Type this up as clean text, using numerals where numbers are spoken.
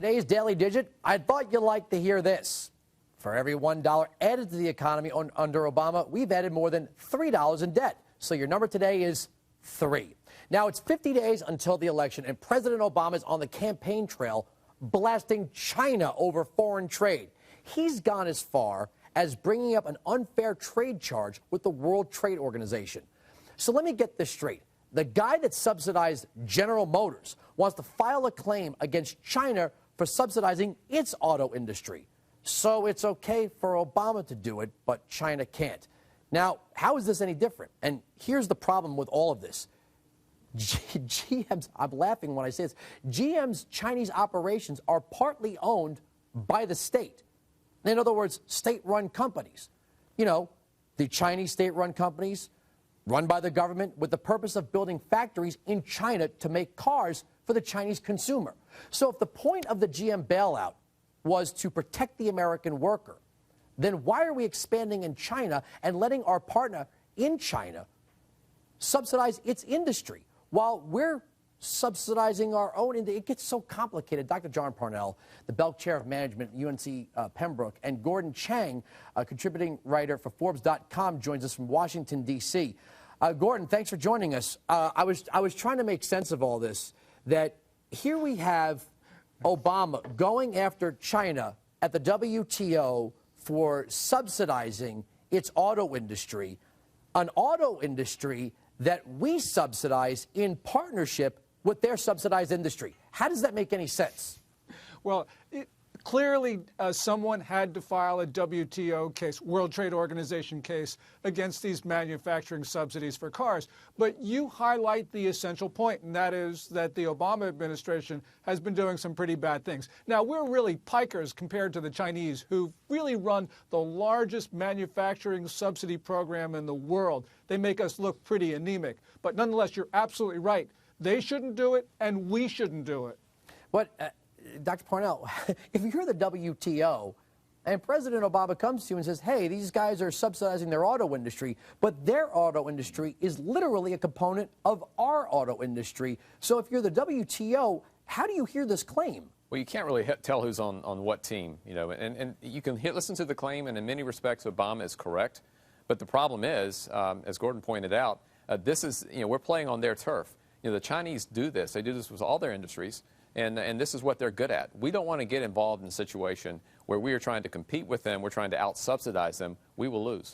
Today's Daily Digit, I thought you'd like to hear this. For every $1 added to the economy under Obama, we've added more than $3 in debt. So your number today is 3. Now, it's 50 days until the election, and President Obama is on the campaign trail blasting China over foreign trade. He's gone as far as bringing up an unfair trade charge with the World Trade Organization. So let me get this straight. The guy that subsidized General Motors wants to file a claim against China for subsidizing its auto industry. So it's okay for Obama to do it, but China can't. Now, how is this any different? And here's the problem with all of this. GM's, I'm laughing when I say this, GM's Chinese operations are partly owned by the state. In other words, state-run companies. You know, the Chinese state-run companies run by the government with the purpose of building factories in China to make cars for the Chinese consumer. So if the point of the GM bailout was to protect the American worker, then why are we expanding in China and letting our partner in China subsidize its industry while we're subsidizing our own? It gets so complicated. Dr. John Parnell, the Belk Chair of Management at UNC Pembroke, and Gordon Chang, a contributing writer for Forbes.com, joins us from Washington, D.C. Gordon, thanks for joining us. I was trying to make sense of all this, that here we have Obama going after China at the WTO for subsidizing its auto industry, an auto industry that we subsidize in partnership with their subsidized industry. How does that make any sense? Well, clearly someone had to file a WTO case, World Trade Organization case, against these manufacturing subsidies for cars. But you highlight the essential point, and that is that the Obama administration has been doing some pretty bad things. Now, we're really pikers compared to the Chinese, who've really run the largest manufacturing subsidy program in the world. They make us look pretty anemic. But nonetheless, you're absolutely right. They shouldn't do it, and we shouldn't do it. But Dr. Parnell, if you're the WTO and President Obama comes to you and says, hey, these guys are subsidizing their auto industry, but their auto industry is literally a component of our auto industry. So if you're the WTO, how do you hear this claim? Well, you can't really tell who's on what team, you know, and you can listen to the claim, and in many respects, Obama is correct. But the problem is, as Gordon pointed out, this is, you know, we're playing on their turf. You know, the Chinese do this. They do this with all their industries. And this is what they're good at. We don't want to get involved in a situation where we are trying to compete with them, we're trying to out-subsidize them. We will lose.